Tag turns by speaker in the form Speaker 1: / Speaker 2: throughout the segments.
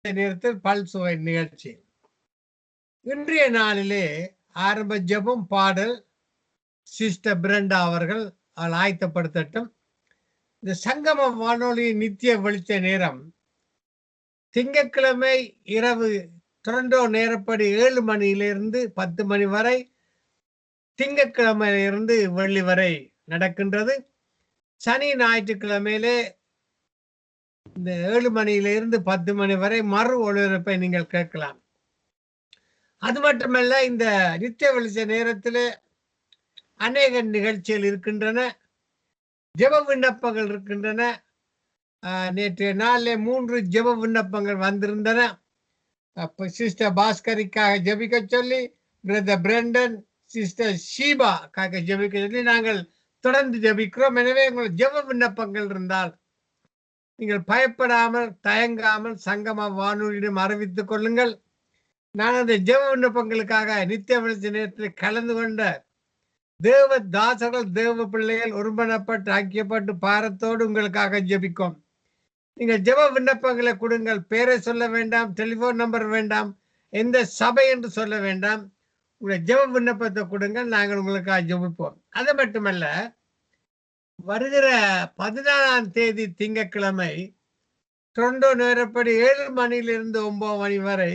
Speaker 1: நேரத்தில் பல்சுவை நிகழ்ச்சி. இன்றைய நாளிலே ஆரம்ப ஜெபம் பாடல் சிஸ்டர் பிரண்டா அவர்கள் ஆயத்தப்படுத்தட்டும். இந்த சங்கம வானொலி நித்திய வெளிச்ச நேரம் திங்கட்கிழமை இரவு டொரண்டோ நேரப்படி 7 மணியிலிருந்து 10 மணி வரை, திங்கட்கிழமையிலிருந்து வெள்ளி வரை நடக்கின்றது. சனி ஞாயிற்றுக்கிழமையிலே இந்த 7 மணியிலிருந்து 10 மணி வரை மறு ஒளிபரப்பை நீங்கள் கேட்கலாம். அது மட்டுமல்ல, இந்த நித்திய வெளிச்ச நேரத்தில் அநேக நிகழ்ச்சிகள் இருக்கின்றன, ஜெப விண்ணப்பங்கள் இருக்கின்றன. நேற்றைய நாளில் 3 ஜெப விண்ணப்பங்கள் வந்திருந்தன. சிஸ்டர் பாஸ்கரிக்காக ஜெபிக்க சொல்லி, பிரதர் பிரண்டன், சிஸ்டர் ஷீபாக்காக ஜெபிக்க சொல்லி நாங்கள் தொடர்ந்து ஜெபிக்கிறோம். எனவே உங்கள் ஜெப விண்ணப்பங்கள் இருந்தால் நீங்கள் பயப்படாமல் தயங்காமல் சங்கம வானொலியிடம் அறிவித்துக் கொள்ளுங்கள். நான் அந்த ஜெப விண்ணப்பங்களுக்காக நித்திய வெளிச்ச நேரத்தில் கலந்து கொண்ட தேவ தாசர்கள், தேவ பிள்ளைகள் ஒருமனப்பட்டு ஐக்கியப்பட்டு பாரத்தோடு உங்களுக்காக ஜெபிக்கும். நீங்கள் ஜெப விண்ணப்பங்களை கொடுங்கள். பேரை சொல்ல வேண்டாம், டெலிபோன் நம்பர் வேண்டாம், எந்த சபை என்று சொல்ல வேண்டாம். உங்களுடைய ஜெப விண்ணப்பத்தை கொடுங்கள், நாங்கள் உங்களுக்காக ஜெபிப்போம். அது மட்டுமல்ல, வருகிற 14ஆம் தேதி திங்கட்கிழமை டொரண்டோ நேரப்படி 7 மணியிலிருந்து 9 மணி வரை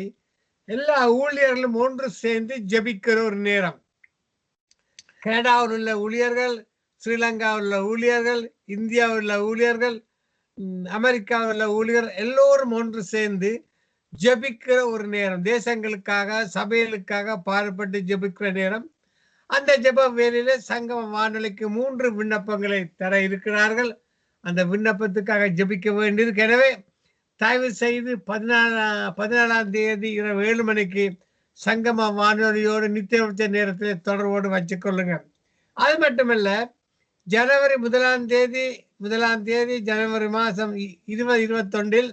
Speaker 1: எல்லா ஊழியர்களும் ஒன்று சேர்ந்து ஜெபிக்கிற ஒரு நேரம். கனடாவில் உள்ள ஊழியர்கள், ஸ்ரீலங்காவில் உள்ள ஊழியர்கள், இந்தியாவில் உள்ள ஊழியர்கள், அமெரிக்காவில் உள்ள ஊழியர்கள் எல்லோரும் ஒன்று சேர்ந்து ஜெபிக்கிற ஒரு நேரம். தேசங்களுக்காக, சபைகளுக்காக பாடுபட்டு ஜெபிக்கிற நேரம். அந்த ஜெப வேலையில சங்கம வானொலிக்கு 3 விண்ணப்பங்களை தர இருக்கிறார்கள். அந்த விண்ணப்பத்துக்காக ஜெபிக்க வேண்டியிருக்கு. எனவே தயவு செய்து 14ஆம் தேதி இரவு 7 மணிக்கு சங்கம வானொலியோடு நித்திய வெளிச்ச நேரத்தில் தொடர்போடு வச்சுக்கொள்ளுங்க. அது மட்டுமல்ல, ஜனவரி 1ஆம் தேதி ஜனவரி மாதம் 2021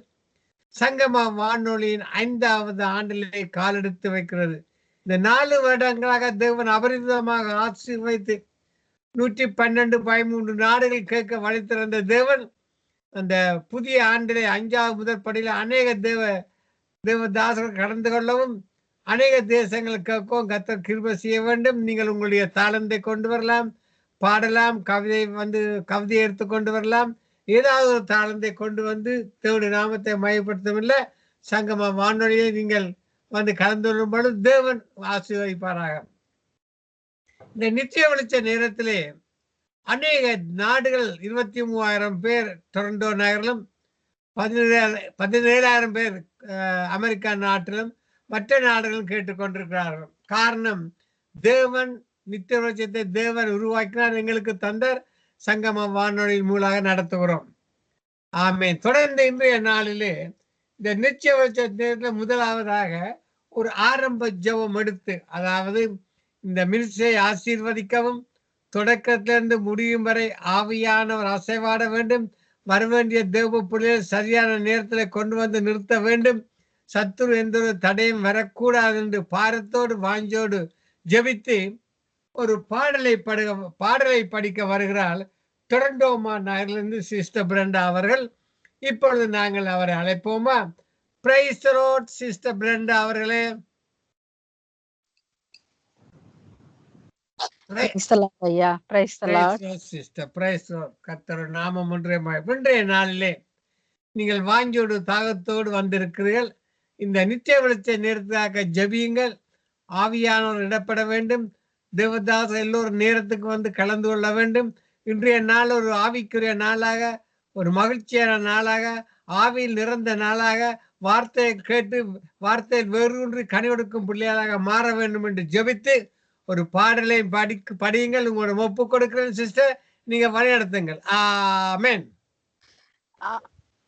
Speaker 1: சங்கம வானொலியின் 5வது ஆண்டிலே காலெடுத்து வைக்கிறது. இந்த 4 வருடங்களாக தேவன் அபரிதமாக ஆசீர்வதித்து 112 13 நாடுகள் கேட்க வழி திறந்த தேவன் அந்த புதிய ஆண்டிலே 5வது முதல் படியில் அநேக தேவதாசர்கள் கலந்து கொள்ளவும், அநேக தேசங்கள் கேட்கவும் கர்த்தர் கிருபை செய்ய வேண்டும். நீங்கள் உங்களுடைய தாளந்தை கொண்டு வரலாம், பாடலாம், கவிதை எடுத்து கொண்டு வரலாம். ஏதாவது ஒரு தாளந்தை கொண்டு வந்து தேவனுடைய நாமத்தை மையப்படுத்தவில்லை. சங்கம வானொலியை நீங்கள் வந்து கலந்து கொள்ளும் பொழுது தேவன் ஆசீர்வதிப்பாராக. இந்த நித்திய வெளிச்ச நேரத்திலே அநேக நாடுகள் 23,000 பேர் டொரண்டோ நகரிலும், 17,000 பேர் அமெரிக்கா நாட்டிலும், மற்ற நாடுகளும் கேட்டுக்கொண்டிருக்கிறார்கள். காரணம், தேவன் நித்திய வெளிச்சத்தை தேவன் உருவாக்கினார், எங்களுக்கு தந்தார். சங்கம வானொலியின் மூலமாக நடத்துகிறோம். ஆமென். தொடர்ந்து இன்றைய நாளிலே இந்த நித்திய வெளிச்ச நேரத்தில் முதலாவதாக ஒரு ஆரம்ப ஜெபம் எடுத்து, அதாவது இந்த மினிஸ்ட்ரியை ஆசீர்வதிக்கவும், தொடக்கத்திலிருந்து முடியும் வரை ஆவியானவர் அசைவாட வேண்டும். வரவேண்டிய தேவ பிள்ளைகள் சரியான நேரத்தில் கொண்டு வந்து நிறுத்த வேண்டும். சத்துரு எந்த ஒரு தடையும் வரக்கூடாது என்று பாரத்தோடு வாஞ்சோடு ஜெபித்து ஒரு பாடலை படிக்க வருகிறாள் டொரண்டோ நகரிலிருந்து சிஸ்டர் பிரண்டா அவர்கள். இப்பொழுது நாங்கள் அவரை அழைப்போமா? பிரைஸ் தி லார்ட் சிஸ்டர் பிரண்டா அவர்களே. கர்த்தர் நாமம் ஒன்றே. இன்றைய நாளிலே நீங்கள் வாஞ்சோடு தாகத்தோடு வந்திருக்கிறீர்கள். இந்த நித்திய வெளிச்ச நேரத்துக்காக ஜெபியுங்கள். ஆவியானவர் இடப்பட வேண்டும். தேவதாச எல்லோரும் நேரத்துக்கு வந்து கலந்து கொள்ள வேண்டும். இன்றைய நாள் ஒரு ஆவிக்குரிய நாளாக, ஒரு மகிழ்ச்சியான நாளாக, ஆவியில் நிறந்த நாளாக, வார்த்தையை கேட்டு வார்த்தையில் வேரூன்றி கனி கொடுக்கும் பிள்ளைகளாக மாற வேண்டும் என்று ஜெபித்து ஒரு பாடலை படியுங்கள். உங்களோட ஒப்பு கொடுக்கிறேன் சிஸ்டர், நீங்க வழிநடத்துங்கள். ஆமென்.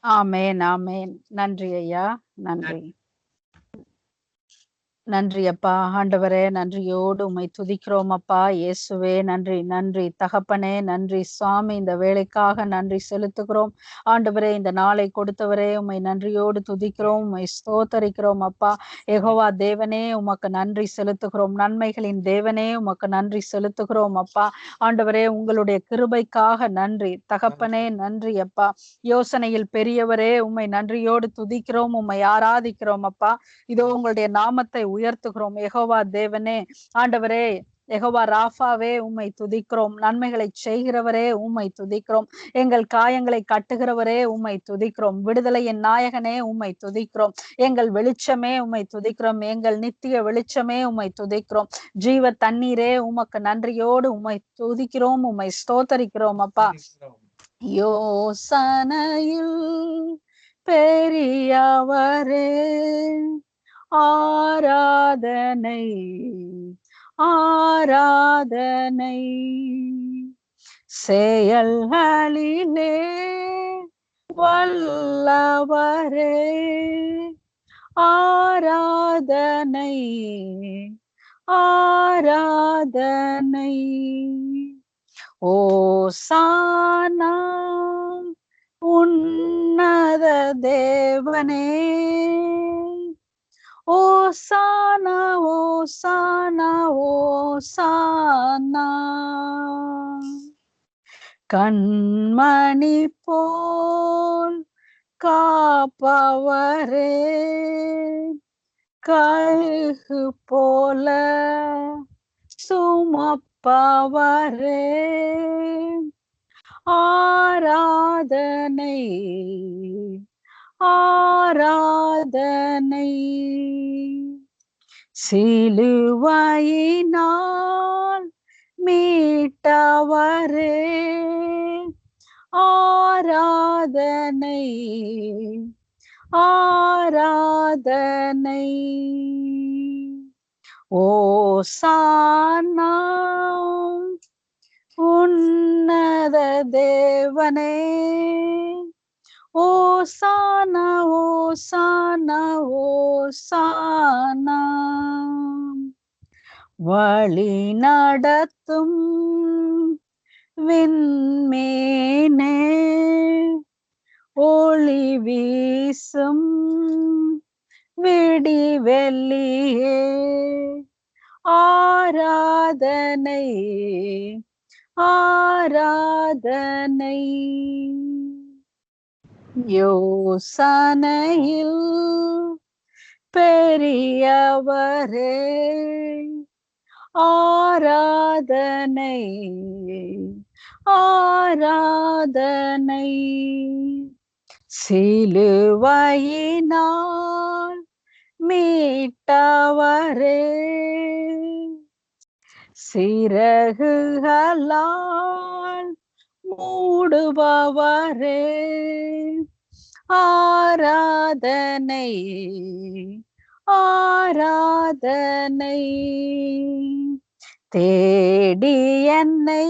Speaker 2: ஆமென். ஆமென். நன்றி ஐயா, நன்றி. நன்றி அப்பா. ஆண்டவரே, நன்றியோடு உம்மை துதிக்கிறோம் அப்பா. இயேசுவே நன்றி, நன்றி தகப்பனே, நன்றி சுவாமி. இந்த வேலைக்காக நன்றி செலுத்துகிறோம் ஆண்டவரே. இந்த நாளை கொடுத்தவரே உம்மை நன்றியோடு துதிக்கிறோம், உம்மை ஸ்தோத்தரிக்கிறோம் அப்பா. யெகோவா தேவனே உமக்கு நன்றி செலுத்துகிறோம். நன்மைகளின் தேவனே உமக்கு நன்றி செலுத்துகிறோம் அப்பா. ஆண்டவரே, உங்களுடைய கிருபைக்காக நன்றி தகப்பனே, நன்றி அப்பா. யோசனையில் பெரியவரே உம்மை நன்றியோடு துதிக்கிறோம், உம்மை ஆராதிக்கிறோம் அப்பா. இதோ உங்களுடைய நாமத்தை உயர்த்துகிறோம் யெகோவா தேவனே. ஆண்டவரே, யெகோவா ராஃபாவே உம்மை துதிக்கிறோம். நன்மைகளை செய்கிறவரே உம்மை துதிக்கிறோம். எங்கள் காயங்களை கட்டுகிறவரே உம்மை துதிக்கிறோம். விடுதலையின் நாயகனே உம்மை துதிக்கிறோம். எங்கள் வெளிச்சமே உம்மை துதிக்கிறோம். எங்கள் நித்திய வெளிச்சமே உம்மை துதிக்கிறோம். ஜீவ தண்ணீரே உமக்கு நன்றியோடு உம்மை துதிக்கிறோம், உம்மை ஸ்தோத்தரிக்கிறோம் அப்பா. யோசனையில் பெரியவரே ஆராதனை, ஆராதனை. செயல்களிலே வல்லவரே ஆராதனை, ஆராதனை. ஓசானா உன்னத தேவனே, ஓசானா, ஓசானா, ஓசானா. கண்மணி போல் காப்பவரே, கழுகு போல சுமப்பவரே ஆராதனை, ஆராதனை. சிலுவையினால் மீட்டவரே ஆராதனை, ஆராதனை. ஓசானா உன்னத தேவனே, ஓசானா, ஓசானா, ஓசானா. வழி நடத்தும் விண்மீனே, ஒளி வீசும் விடிவெள்ளியே ஆராதனை, ஆராதனை. யோசனையில் பெரியவரே ஆராதனை, ஆராதனை. சிலுவையினால் மீட்டவரே சிறகுகளால் மூடுபவரே ஆராதனை, ஆராதனை. தேடி என்னை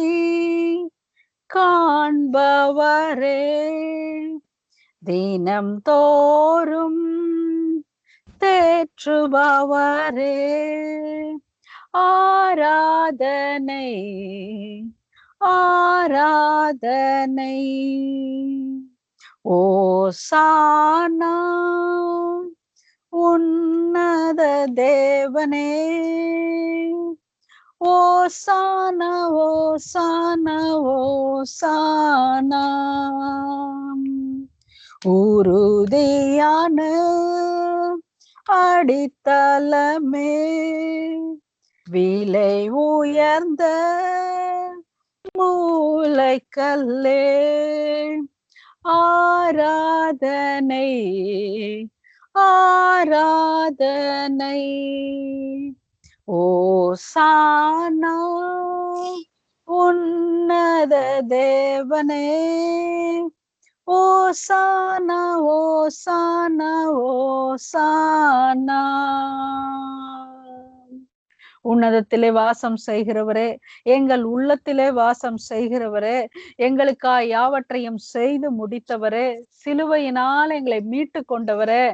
Speaker 2: காண்பவரே, தினம் தோறும் தேற்றுபவரே ஆராதனை, ஆராதனை. ஓசானா உன்னத தேவனே, ஓசானா, ஓசானா, ஓசானா. உறுதியான அடித்தளமே, விலை உயர்ந்த மூலைக்கல்லே ஆராதனை, ஆராதனை. ஓசானா உன்னத தேவனே, ஓசானா, ஓசானா, ஓசானா. உன்னதத்திலே வாசம் செய்கிறவரே, எங்கள் உள்ளத்திலே வாசம் செய்கிறவரே, எங்களுக்காய் யாவற்றையும் செய்து முடித்தவரே, சிலுவையினால் எங்களை மீட்டு கொண்டவரே,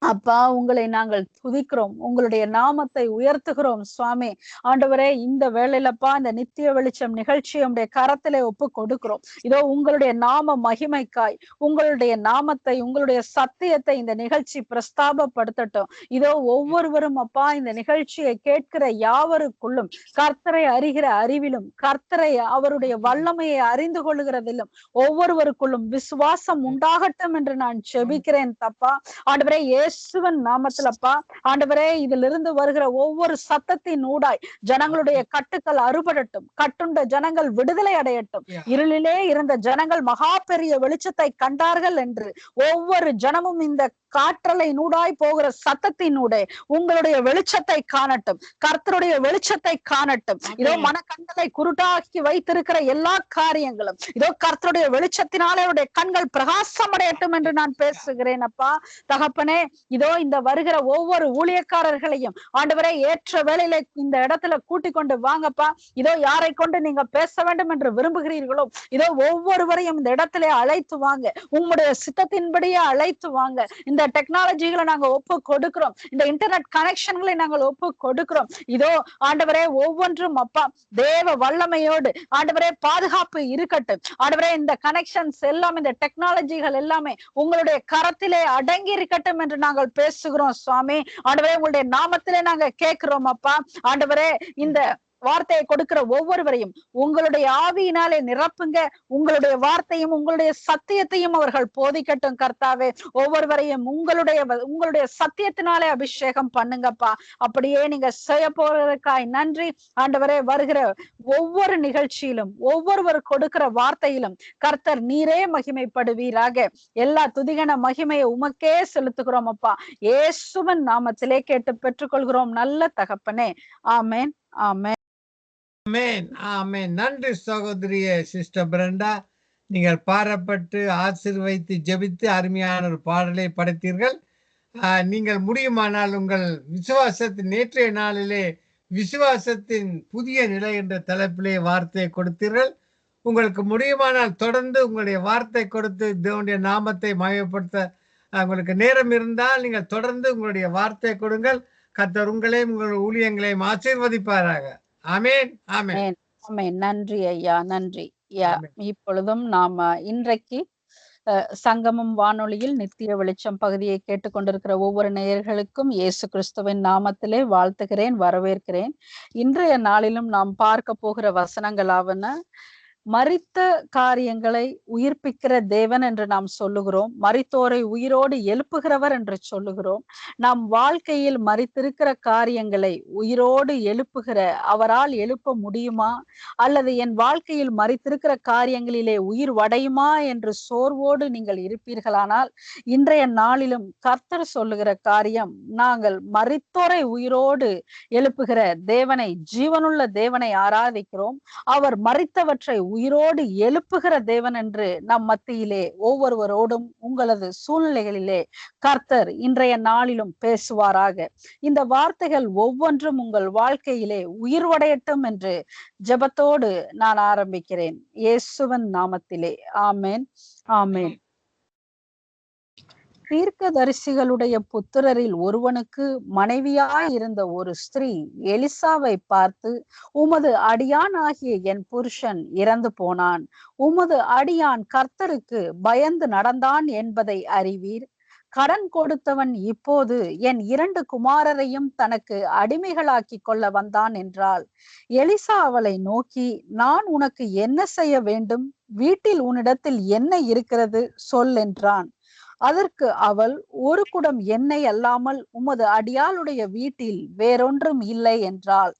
Speaker 2: அப்பா, உங்களை நாங்கள் துதிக்கிறோம், உங்களுடைய நாமத்தை உயர்த்துகிறோம் சுவாமி. ஆண்டவரே, இந்த வேளையிலப்பா இந்த நித்திய வெளிச்சம் நிகழ்ச்சியை உடைய கரத்திலே ஒப்பு கொடுக்கிறோம். இதோ உங்களுடைய நாம மகிமைக்காய் உங்களுடைய நாமத்தை, உங்களுடைய சத்தியத்தை இந்த நிகழ்ச்சி பிரஸ்தாபப்படுத்தட்டும். இதோ ஒவ்வொருவரும் அப்பா இந்த நிகழ்ச்சியை கேட்கிற யாவருக்குள்ளும் கர்த்தரை அறிகிற அறிவிலும், கர்த்தரை அவருடைய வல்லமையை அறிந்து கொள்ளுகிறதிலும் ஒவ்வொருவருக்குள்ளும் விசுவாசம் உண்டாகட்டும் என்று நான் செபிக்கிறேன் தப்பா. ஆண்டவரே, இயேசுவின் நாமத்திலப்பா ஆண்டவரே, இதிலிருந்து வருகிற ஒவ்வொரு சத்தத்தின் ஊடாய் ஜனங்களுடைய கட்டுக்கள் அறுபடட்டும், கட்டுண்ட ஜனங்கள் விடுதலை அடையட்டும். இருளிலே இருந்த ஜனங்கள் மகா பெரிய வெளிச்சத்தை கண்டார்கள் என்று ஒவ்வொரு ஜனமும் இந்த காற்றலை நூடாய் போகிற சத்தத்தினூடே உங்களுடைய வெளிச்சத்தை காணட்டும், கர்த்தருடைய வெளிச்சத்தை காணட்டும். இதோ மனக்கண்களை குருட்டாக்கி வைத்திருக்கிற எல்லா காரியங்களும் இதோ கர்த்தருடைய வெளிச்சத்தினாலே அவருடைய கண்கள் பிரகாசம் அடையட்டும் என்று நான் பேசுகிறேன் அப்பா. தகப்பனே, இதோ இந்த வருகிற ஒவ்வொரு ஊழியக்காரர்களையும் ஆண்டவரே ஏற்ற வேளையில இந்த இடத்துல கூட்டிக் கொண்டு வாங்கப்பா. இதோ யாரை கொண்டு நீங்க பேச வேண்டும் என்று விரும்புகிறீர்களோ இதோ ஒவ்வொருவரையும் இந்த இடத்துல அழைத்து வாங்க, உங்களுடைய சித்தத்தின்படியே அழைத்து வாங்க. இந்த டெக்னாலஜிகளை நாங்க ஒப்பு கொடுக்கிறோம், இந்த இன்டர்நெட் கனெக்ஷன்களை நாங்கள் ஒப்பு கொடுக்கிறோம். இதோ ஆண்டவரே ஒவ்வொன்றும் அப்பா தேவ வல்லமையோடு ஆண்டவரே பாதுகாப்பு இருக்கட்டும். ஆண்டவரே, இந்த கனெக்ஷன்ஸ் எல்லாம், இந்த டெக்னாலஜிகள் எல்லாமே உங்களுடைய கரத்திலே அடங்கி இருக்கட்டும் என்று நாங்கள் பேசுகிறோம் சுவாமி. ஆண்டவரே, உங்களுடைய நாமத்திலே நாங்க கேட்கிறோம் அப்பா. ஆண்டவரே, இந்த வார்த்தையை கொடுக்கிற ஒவ்வொருவரையும் உங்களுடைய ஆவியினாலே நிரப்புங்க. உங்களுடைய வார்த்தையும் உங்களுடைய சத்தியத்தையும் அவர்கள் போதிக்கட்டும் கர்த்தாவே. ஒவ்வொருவரையும் உங்களுடைய சத்தியத்தினாலே அபிஷேகம் பண்ணுங்கப்பா. அப்படியே நீங்க செய்ய போறதுக்காய் நன்றி ஆண்டவரே. வருகிற ஒவ்வொரு நிகழ்ச்சியிலும் ஒவ்வொருவர் கொடுக்கிற வார்த்தையிலும் கர்த்தர் நீரே மகிமைப்படுவீராக. எல்லா துதிகன மகிமையை உமக்கே செலுத்துகிறோம் அப்பா. இயேசுவின் நாமத்திலே கேட்டு பெற்றுக்கொள்கிறோம் நல்ல தகப்பனே. ஆமேன், ஆமேன்.
Speaker 1: ஆமென், ஆமென். நன்றி சகோதரியே சிஸ்டர் பிரண்டா. நீங்கள் பாரப்பட்டு ஆசீர்வைத்து ஜெபித்து அருமையான ஒரு பாடலை படைத்தீர்கள். நீங்கள் முடியுமானால் உங்கள் விசுவாசத்தின் நேற்றைய நாளிலே விசுவாசத்தின் புதிய நிலை என்ற தலைப்பிலே வார்த்தையை கொடுத்தீர்கள். உங்களுக்கு முடியுமானால் தொடர்ந்து உங்களுடைய வார்த்தை கொடுத்து தேவனுடைய நாமத்தை மகிமைப்படுத்த உங்களுக்கு நேரம் இருந்தால் நீங்கள் தொடர்ந்து உங்களுடைய வார்த்தை கொடுங்கள். கர்த்தர் உங்களையும் உங்கள் ஊழியங்களையும் ஆசீர்வதிப்பாராக. ஆமென், ஆமென்.
Speaker 2: ஆமென். நன்றி ஐயா, நன்றி. இப்பொழுதும் நாம இன்றைக்கு சங்கமம் வானொலியில் நித்திய வெளிச்சம் பகுதியை கேட்டுக்கொண்டிருக்கிற ஒவ்வொரு நேயர்களுக்கும் இயேசு கிறிஸ்துவின் நாமத்திலே வாழ்த்துகிறேன், வரவேற்கிறேன். இன்றைய நாளிலும் நாம் பார்க்க போகிற வசனங்களாவன, மரித்த காரியங்களை உயிர்ப்பிக்கிற தேவன் என்று நாம் சொல்லுகிறோம், மரித்தோரை உயிரோடு எழுப்புகிறவர் என்று சொல்லுகிறோம். நம் வாழ்க்கையில் மரித்திருக்கிற காரியங்களை உயிரோடு எழுப்புகிற அவரால் எழுப்ப முடியுமா, அல்லது என் வாழ்க்கையில் மரித்திருக்கிற காரியங்களிலே உயிர் வடையுமா என்று சோர்வோடு நீங்கள் இருப்பீர்களானால் இன்றைய நாளிலும் கர்த்தர் சொல்லுகிற காரியம், நாங்கள் மரித்தோரை உயிரோடு எழுப்புகிற தேவனை, ஜீவனுள்ள தேவனை ஆராதிக்கிறோம். அவர் மரித்தவற்றை உயிரோடு எழுப்புகிற தேவன் என்று நம் மத்தியிலே ஒவ்வொருவரோடும் உங்களது சூழ்நிலைகளிலே கர்த்தர் இன்றைய நாளிலும் பேசுவாராக. இந்த வார்த்தைகள் ஒவ்வொன்றும் உங்கள் வாழ்க்கையிலே உயிர்வடையட்டும் என்று ஜெபத்தோடு நான் ஆரம்பிக்கிறேன், இயேசுவின் நாமத்திலே. ஆமேன், ஆமேன். தீர்க்கதரிசிகளுடைய புத்திரரில் ஒருவனுக்கு மனைவியாய் இருந்த ஒரு ஸ்திரீ எலிசாவை பார்த்து, உமது அடியான் ஆகிய என் புருஷன் இறந்து போனான், உமது அடியான் கர்த்தருக்கு பயந்து நடந்தான் என்பதை அறிவீர். கடன் கொடுத்தவன் இப்போது என் 2 குமாரரையும் தனக்கு அடிமைகளாக்கி கொள்ள வந்தான் என்றாள். எலிசா அவளை நோக்கி, நான் உனக்கு என்ன செய்ய வேண்டும்? வீட்டில் உன்னிடத்தில் என்ன இருக்கிறது சொல் என்றான். அதற்கு அவள், ஒரு குடம் எண்ணெய் அல்லாமல் உமது அடியாளுடைய வீட்டில் வேறொன்றும் இல்லை என்றாள்.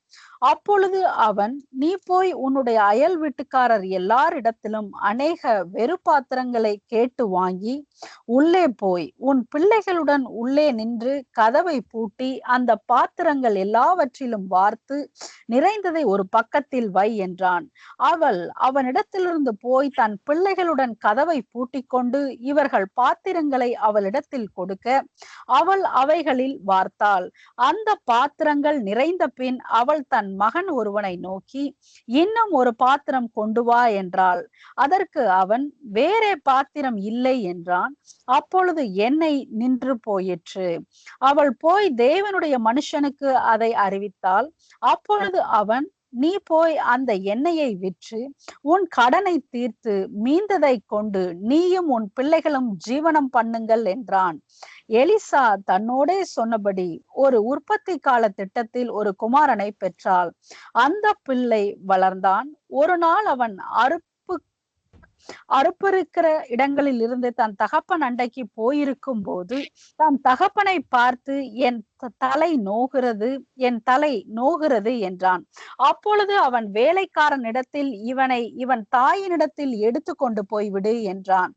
Speaker 2: அப்பொழுது அவன், நீ போய் உன்னுடைய அயல் வீட்டுக்காரர் எல்லாரிடத்திலும் அநேக வெறுபாத்திரங்களை கேட்டு வாங்கி உள்ளே போய் உன் பிள்ளைகளுடன் உள்ளே நின்று கதவை பூட்டி அந்த பாத்திரங்கள் எல்லாவற்றிலும் வார்த்து நிறைந்ததை ஒரு பக்கத்தில் வை என்றான். அவள் அவனிடத்திலிருந்து போய் தன் பிள்ளைகளுடன் கதவை பூட்டி கொண்டு இவர்கள் பாத்திரங்களை அவளிடத்தில் கொடுக்க அவள் அவைகளில் வார்த்தாள். அந்த பாத்திரங்கள் நிறைந்த பின் அவள் அவள் தன் மகன் ஒருவனை நோக்கி, இன்னும் ஒரு பாத்திரம் கொண்டு வா என்றாள். அதற்கு அவன், வேறே பாத்திரம் இல்லை என்றான். அப்பொழுது எண்ணெய் நின்று போயிற்று. அவள் போய் தேவனுடைய மனுஷனுக்கு அதை அறிவித்தாள். அப்பொழுது அவன், நீ போய் அந்த எண்ணெயை விற்று உன் கடனை தீர்த்து மீந்ததை கொண்டு நீயும் உன் பிள்ளைகளும் ஜீவனம் பண்ணுங்கள் என்றான். எலிசா தன்னோடே சொன்னபடி ஒரு உற்பத்தி கால திட்டத்தில் ஒரு குமாரனை பெற்றாள். அந்த பிள்ளை வளர்ந்தான். ஒரு நாள் அவன் அறுப்பிருக்கிற இடங்களில் இருந்து தன் தகப்பன் அண்டைக்கு போயிருக்கும் போது தன் தகப்பனை பார்த்து, என் தலை நோகிறது என்றான். அப்பொழுது அவன் வேலைக்காரனிடத்தில், இவன் தாயினிடத்தில் எடுத்து கொண்டு போய்விடு என்றான்.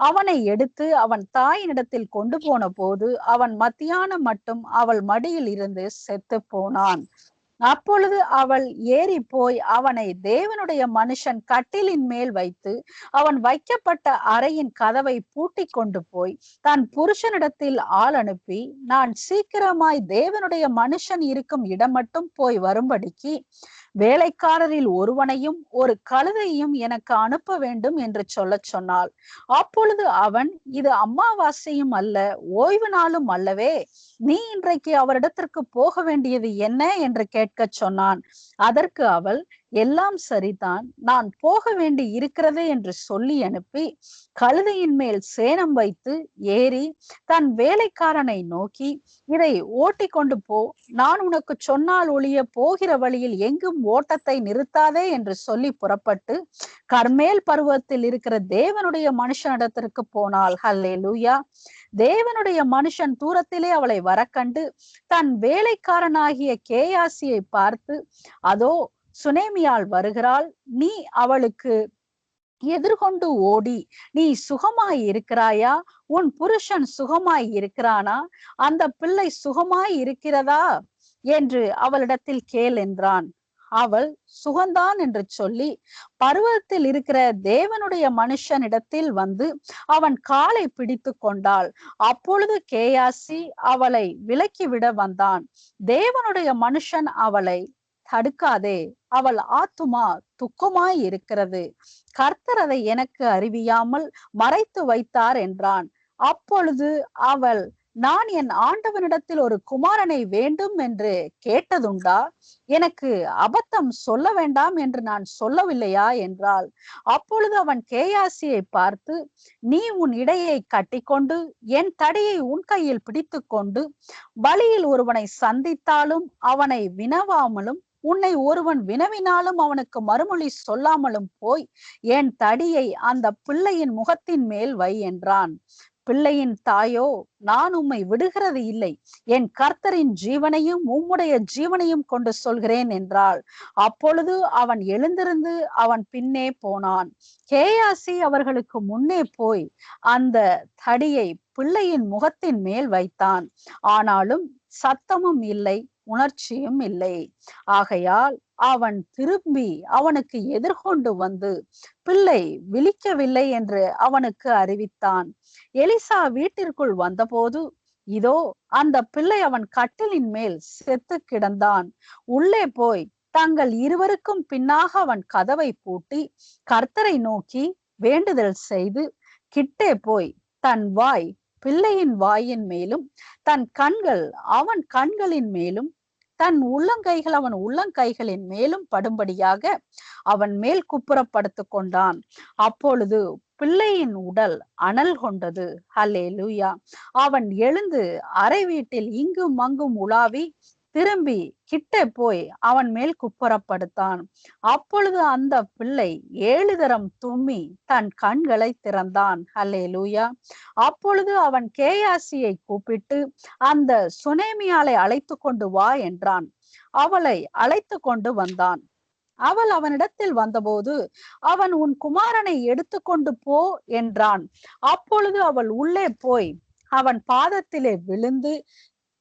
Speaker 2: அவனை எடுத்து அவன் தாயினிடத்தில் கொண்டு போன போது அவன் மத்தியானம் மட்டும் அவள் மடியில் இருந்து செத்து போனான். அப்பொழுது அவள் ஏறி போய் அவனை தேவனுடைய மனுஷன் கட்டிலின் மேல் வைத்து அவன் வைக்கப்பட்ட அறையின் கதவை பூட்டி கொண்டு போய் தன் புருஷனிடத்தில் ஆள் அனுப்பி, நான் சீக்கிரமாய் தேவனுடைய மனுஷன் இருக்கும் இடம் மட்டும் போய் வரும்படிக்கு வேலைக்காரரில் ஒருவனையும் ஒரு கழுதையும் எனக்கு அனுப்ப வேண்டும் என்று சொன்னாள். அப்பொழுது அவன், இது அமாவாசையும் அல்ல, ஓய்வு நாளும் அல்லவே, நீ இன்றைக்கு அவரிடத்திற்கு போக வேண்டியது என்ன என்று கேட்க சொன்னான். அதற்கு அவள், எல்லாம் சரிதான், நான் போக வேண்டி இருக்கிறது என்று சொல்லி அனுப்பி கழுதையின் மேல் சேணம் வைத்து ஏறி தன் வேலைக்காரனை நோக்கி, இதை ஓட்டி கொண்டு போ, நான் உனக்கு சொன்னால் ஒழிய போகிற வழியில் எங்கும் ஓட்டத்தை நிறுத்தாதே என்று சொல்லி புறப்பட்டு கர்மேல் பருவத்தில் இருக்கிற தேவனுடைய மனுஷனிடத்திற்கு போனாள். ஹல்லேலூயா. தேவனுடைய மனுஷன் தூரத்திலே அவளை வரக்கண்டு தன் வேலைக்காரனாகிய கேயாசியை பார்த்து, அதோ சுனேமியாள் வருகிறாள், நீ அவளுக்கு எதிர்கொண்டு ஓடி, நீ சுகமாய் இருக்கிறாயா? உன் புருஷன் சுகமாய் இருக்கிறானா? அந்த பிள்ளை சுகமாய் இருக்கிறதா என்று அவளிடத்தில் கேள் என்றான். அவள் சுகந்தான் என்று சொல்லி பருவத்தில் இருக்கிற தேவனுடைய மனுஷனிடத்தில் வந்து அவன் காலை பிடித்து கொண்டாள். அப்பொழுது கேயாசி அவளை விலக்கிவிட வந்தான். தேவனுடைய மனுஷன் அவளை, தடுக்காதே, அவள் ஆத்துமா துக்கமாய் இருக்கிறது, கர்த்தர் அதை எனக்கு அறிவியாமல் மறைத்து வைத்தார் என்றான். அப்பொழுது அவள், நான் என் ஆண்டவனிடத்தில் ஒரு குமாரனை வேண்டும் என்று கேட்டதுண்டா? எனக்கு அபத்தம் சொல்ல வேண்டாம் என்று நான் சொல்லவில்லையா என்றாள். அப்பொழுது அவன் கேயாசியை பார்த்து, நீ உன் இடையை கட்டிக்கொண்டு என் தடியை உன் கையில் பிடித்து கொண்டு வழியில் ஒருவனை சந்தித்தாலும் அவனை வினவாமலும் உன்னை ஒருவன் வினவினாலும் அவனுக்கு மறுமொழி சொல்லாமலும் போய் என் தடியை அந்த பிள்ளையின் முகத்தின் மேல் வை என்றான். பிள்ளையின் தாயோ, நான் உம்மை விடுகிறது இல்லை, என் கர்த்தரின் ஜீவனையும் உம்முடைய ஜீவனையும் கொண்டு சொல்கிறேன் என்றாள். அப்பொழுது அவன் எழுந்திருந்து அவன் பின்னே போனான். கேயாசி அவர்களுக்கு முன்னே போய் அந்த தடியை பிள்ளையின் முகத்தின் மேல் வைத்தான். ஆனாலும் சத்தமும் இல்லை, உணர்ச்சியும் இல்லை. ஆகையால் அவன் திரும்பி அவனுக்கு எதிர்கொண்டு வந்து பிள்ளை விழிக்கவில்லை என்று அவனுக்கு அறிவித்தான். எலிசா வீட்டிற்குள் வந்தபோது, இதோ அந்த பிள்ளை அவன் கட்டிலின் மேல் செத்து கிடந்தான். உள்ளே போய் தங்கள் இருவருக்கும் பின்னாக அவன் கதவை பூட்டி கர்த்தரை நோக்கி வேண்டுதல் செய்து கிட்டே போய் தன் வாய் பிள்ளையின் வாயின் மேலும் தன் கண்கள் அவன் கண்களின் மேலும் தன் உள்ளங்கைகள் அவன் உள்ளங்கைகளின் மேலும் படும்படியாக அவன் மேல் குப்புறப்படுத்து கொண்டான். அப்பொழுது பிள்ளையின் உடல் அனல் கொண்டது. ஹல்லேலூயா. அவன் எழுந்து அறை வீட்டில் இங்கும் அங்கும் உலாவி திரும்பி கிட்டே போய் அவன் மேல் குப்புறப்படுத்தான். அப்பொழுது அந்த பிள்ளை 7 தரம் தும்மி தன் கண்களை திறந்தான். ஹல்லேலூயா. அப்பொழுது அவன் கேயாசியை கூப்பிட்டு, அந்த சுனேமியாளை அழைத்து கொண்டு வா என்றான். அவளை அழைத்து கொண்டு வந்தான். அவள் அவனிடத்தில் வந்தபோது அவன், உன் குமாரனை எடுத்து கொண்டு போ என்றான். அப்பொழுது அவள் உள்ளே போய் அவன் பாதத்திலே விழுந்து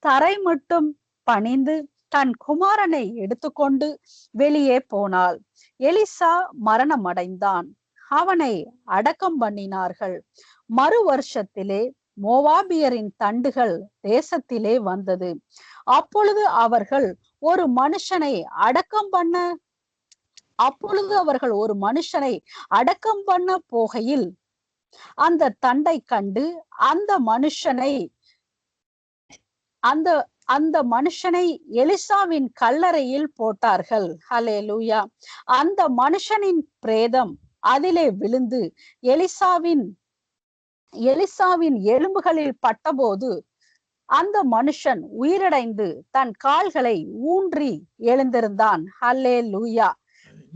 Speaker 2: தரை மட்டும் பணிந்து தன் குமாரனை எடுத்துக்கொண்டு வெளியே போனாள். எலிசா மரணம் அடைந்தான். அவனை அடக்கம் பண்ணினார்கள். மறு வருஷத்திலே மோவாபியரின் தண்டுகள் தேசத்திலே வந்தது. அப்பொழுது அவர்கள் ஒரு மனுஷனை அடக்கம் பண்ண அப்பொழுது அவர்கள் ஒரு மனுஷனை அடக்கம் பண்ண போகையில் அந்த தண்டை கண்டு அந்த மனுஷனை அந்த அந்த மனுஷனை எலிசாவின் கல்லறையில் போட்டார்கள். ஹல்லேலூயா. அந்த மனுஷனின் பிரேதம் அதிலே விழுந்து எலிசாவின் எலும்புகளில் பட்டபோது அந்த மனுஷன் உயிரடைந்து தன் கால்களை ஊன்றி எழுந்திருந்தான். ஹல்லேலூயா.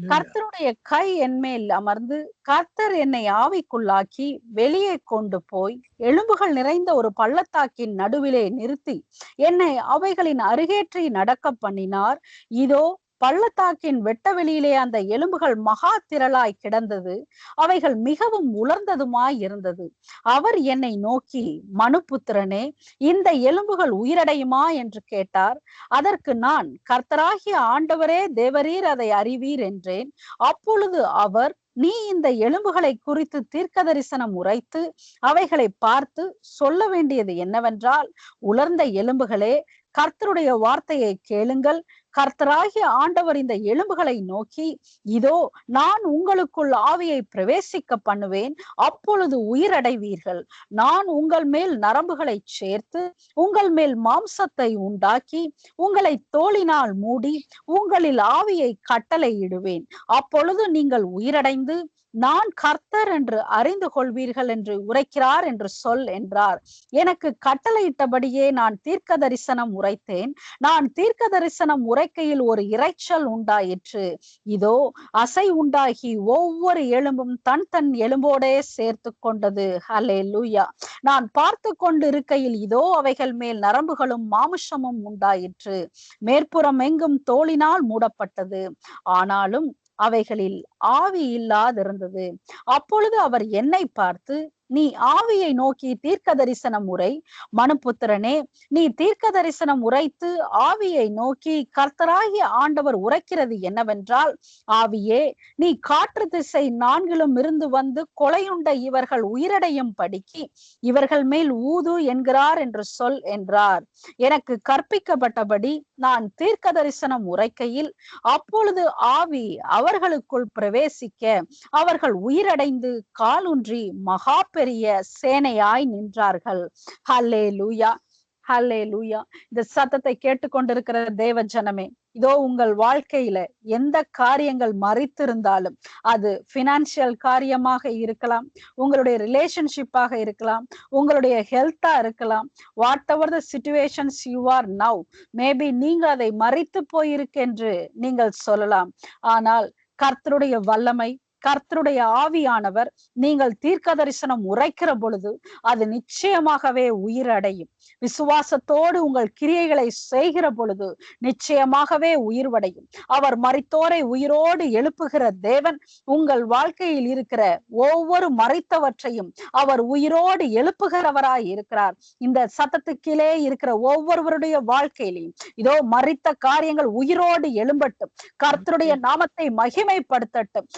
Speaker 2: கர்த்தருடைய கை என் மேல் அமர்ந்து கர்த்தர் என்னை ஆவிக்குள்ளாக்கி வெளியே கொண்டு போய் எலும்புகள் நிறைந்த ஒரு பள்ளத்தாக்கின் நடுவிலே நிறுத்தி என்னை அவைகளின் அருகேற்றி நடக்க பண்ணினார். இதோ பள்ளத்தாக்கின் வெட்ட வெளியிலே அந்த எலும்புகள் மகா திரளாய் கிடந்தது, அவைகள் மிகவும் உலர்ந்ததுமாய் இருந்தது. அவர் என்னை நோக்கி, மனுபுத்திரனே, இந்த எலும்புகள் உயிரடையுமா என்று கேட்டார். அதற்கு நான், கர்த்தராகிய ஆண்டவரே தேவரீர் அதை அறிவீர் என்றேன். அப்பொழுது அவர், நீ இந்த எலும்புகளை குறித்து தீர்க்க தரிசனம் உரைத்து அவைகளை பார்த்து சொல்ல வேண்டியது என்னவென்றால், உலர்ந்த எலும்புகளே, கர்த்தருடைய வார்த்தையை கேளுங்கள். கர்த்தராகிய ஆண்டவர் இந்த எலும்புகளை நோக்கி, இதோ நான் உங்களுக்குள் ஆவியை பிரவேசிக்க பண்ணுவேன், அப்பொழுது உயிரடைவீர்கள். நான் உங்கள் மேல் நரம்புகளை சேர்த்து உங்கள் மேல் மாம்சத்தை உண்டாக்கி உங்களை தோலினால் மூடி உங்களில் ஆவியை கட்டளையிடுவேன். அப்பொழுது நீங்கள் உயிரடைந்து நான் கர்த்தர் என்று அறிந்து கொள்வீர்கள் என்று உரைக்கிறார் என்று சொல் என்றார். எனக்கு கட்டளையிட்டபடியே நான் தீர்க்க தரிசனம் உரைத்தேன். நான் தீர்க்க தரிசனம் உரைக்கையில் ஒரு இரைச்சல் உண்டாயிற்று. இதோ அசை உண்டாகி ஒவ்வொரு எலும்பும் தன் தன் எலும்போடே சேர்த்து கொண்டது. ஹல்லேலூயா. நான் பார்த்து கொண்டு இருக்கையில் இதோ அவைகள் மேல் நரம்புகளும் மாமிசமும் உண்டாயிற்று. மேற்புறம் எங்கும் தோலினால் மூடப்பட்டது, ஆனாலும் அவைகளில் ஆவி இல்லாதிருந்தது. அப்பொழுது அவர் என்னை பார்த்து, நீ ஆவியை நோக்கி தீர்க்க தரிசனம் உரை. மனுபுத்திரனே, நீ தீர்க்க தரிசனம் உரைத்து ஆவியை நோக்கி கர்த்தராகிய ஆண்டவர் உரைக்கிறது என்னவென்றால், ஆவியே, நீ காற்று திசை நான்கிலும் இருந்து வந்து கொலையுண்ட இவர்கள் உயிரடையும் படிக்கு இவர்கள் மேல் ஊது என்கிறார் என்று சொல் என்றார். எனக்கு கற்பிக்கப்பட்டபடி நான் தீர்க்க தரிசனம் உரைக்கையில் அப்பொழுது ஆவி அவர்களுக்குள் பிரவேசிக்க அவர்கள் உயிரடைந்து காலூன்றி மகா பெரிய சேனையாய் நின்றார்கள். ஹல்லேலூயா, ஹல்லேலூயா. இந்த சத்தத்தை கேட்டுக்கொண்டிருக்கிற தேவ ஜனமே, இதோ உங்கள் வாழ்க்கையில எந்த காரியங்கள் மறித்திருந்தாலும், அது பினான்சியல் காரியமாக இருக்கலாம், உங்களுடைய ரிலேஷன்ஷிப்பாக இருக்கலாம், உங்களுடைய ஹெல்த்தா இருக்கலாம், what ever the situations you are now, maybe நீங்க அதை மறித்து போயிருக்கென்று நீங்கள் சொல்லலாம். ஆனால் கர்த்தருடைய வல்லமை, கர்த்தருடைய ஆவியானவர் நீங்கள் தீர்க்க தரிசனம் உரைக்கிற பொழுது அது நிச்சயமாகவே உயிரடையும். விசுவாசத்தோடு உங்கள் கிரியைகளை செய்கிற பொழுது நிச்சயமாகவே உயிர்வடையும். அவர் மரித்தோரை உயிரோடு எழுப்புகிற தேவன். உங்கள் வாழ்க்கையில் இருக்கிற ஒவ்வொரு மரித்தவற்றையும் அவர் உயிரோடு எழுப்புகிறவராய் இருக்கிறார். இந்த சத்தத்துக்கிலே இருக்கிற ஒவ்வொருவருடைய வாழ்க்கையிலையும் இதோ மரித்த காரியங்கள் உயிரோடு எழும்பட்டும், கர்த்தருடைய நாமத்தை மகிமைப்படுத்தட்டும்.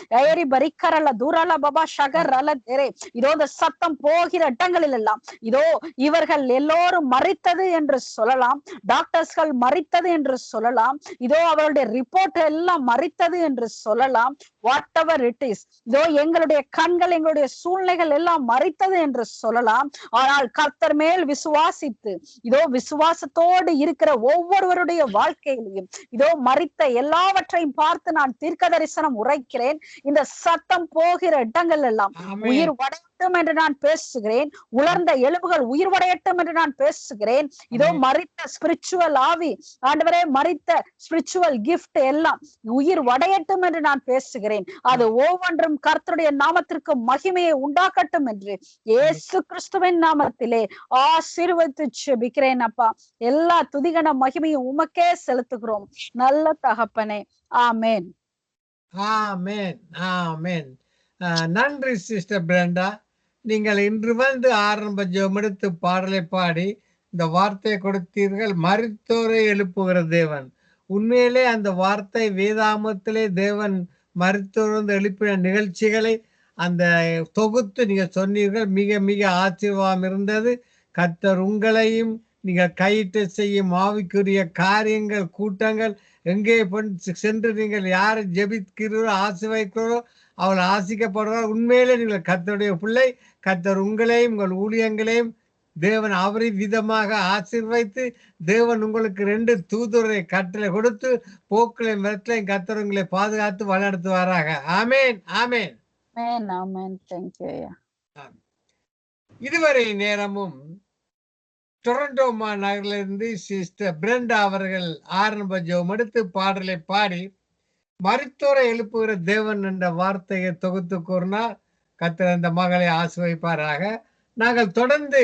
Speaker 2: இதோ இந்த சத்தம் போகிற இடங்களில் எல்லாம் இதோ இவர்கள் எல்லோரும் மரித்தது என்று சொல்லலாம், டாக்டர்ஸ்கள் மரித்தது என்று சொல்லலாம், இதோ அவருடைய ரிப்போர்ட் எல்லாம் மரித்தது என்று சொல்லலாம். வாட் எவர் இட் இஸ், இதோ எங்களுடைய கண்கள், எங்களுடைய சூழ்நிலைகள் எல்லாம் மரித்தது என்று சொல்லலாம். ஆனால் கர்த்தர் மேல் விசுவாசித்து இதோ விசுவாசத்தோடு இருக்கிற ஒவ்வொருவருடைய வாழ்க்கையிலையும் இதோ மரித்த எல்லாவற்றையும் பார்த்து நான் தீர்க்க தரிசனம் உரைக்கிறேன். இந்த சத்தம் போகிற இடங்கள் எல்லாம் உயிர் வடையட்டும் என்று நான் பேசுகிறேன். உலர்ந்த எலும்புகள் உயிர் வடையட்டும் என்று நான் பேசுகிறேன். இதோ மரித்த ஸ்பிரிச்சுவல் ஆவி, ஆண்டவரே, மரித்த ஸ்பிரிச்சுவல் கிஃப்ட் எல்லாம் உயிர் வடையட்டும் என்று நான் பேசுகிறேன். அது ஒவ்வொன்றும் கர்த்தருடைய நாமத்திற்கு மகிமையை உண்டாக்கட்டும் என்று இயேசு கிறிஸ்துவின் நாமத்திலே ஆசீர்வதித்து ஜெபிக்கிறேன். அப்பா, எல்லா துதிகன மகிமையும் உமக்கே செலுத்துகிறோம் நல்ல தகப்பனே. ஆமேன்,
Speaker 1: ஆமேன், ஆமேன். நன்றி சிஸ்டர் பிரண்டா. நீங்கள் இன்று வந்து ஆரம்ப ஜெபமெடுத்து பாடலை பாடி இந்த வார்த்தையை கொடுத்தீர்கள், மரித்தோரை எழுப்புகிற தேவன். உண்மையிலே அந்த வார்த்தை வேதாமத்திலே தேவன் மரித்தோர் எழுப்பின நிகழ்ச்சிகளை அந்த தொகுத்து நீங்க சொன்னீர்கள். மிக மிக ஆச்சரியமாக இருந்தது. கர்த்தர் உங்களையும் நீங்கள் கையிட்டு செய்யும் ஆவிக்குரிய காரியங்கள், கூட்டங்கள், எங்கே சென்று நீங்கள் யாரை ஜெபிக்கிறீரோ, ஆசீர்வதிக்கிறோ, அவள் ஆசிக்கப்படுவார். உண்மையிலே நீங்கள் கர்த்தருடைய பிள்ளை. கர்த்தர் உங்களையும் உங்கள் ஊழியங்களையும் தேவன் விதமாக ஆசீர்வதித்து, தேவன் உங்களுக்கு 2 தூதுவரை கட்டளை கொடுத்து, போக்களையும் விரட்டலையும் கர்த்தர் உங்களை பாதுகாத்து வழிநடத்துவாராக. ஆமேன், ஆமேன்.
Speaker 2: ஆமென், ஆமென். தேங்க் யூ ஐயா.
Speaker 1: இதுவரை நேரமும் டொரண்டோ நகரிலிருந்து சிஸ்டர் பிரெண்டா அவர்கள் ஆரம்ப ஜெபம் எடுத்து பாடலை பாடி மருத்துவரை எழுப்புகிற தேவன் என்ற வார்த்தையை தொகுத்து கூறினார். கர்த்தர் அந்த மகளை ஆசீர்வதிப்பாராக. நாங்கள் தொடர்ந்து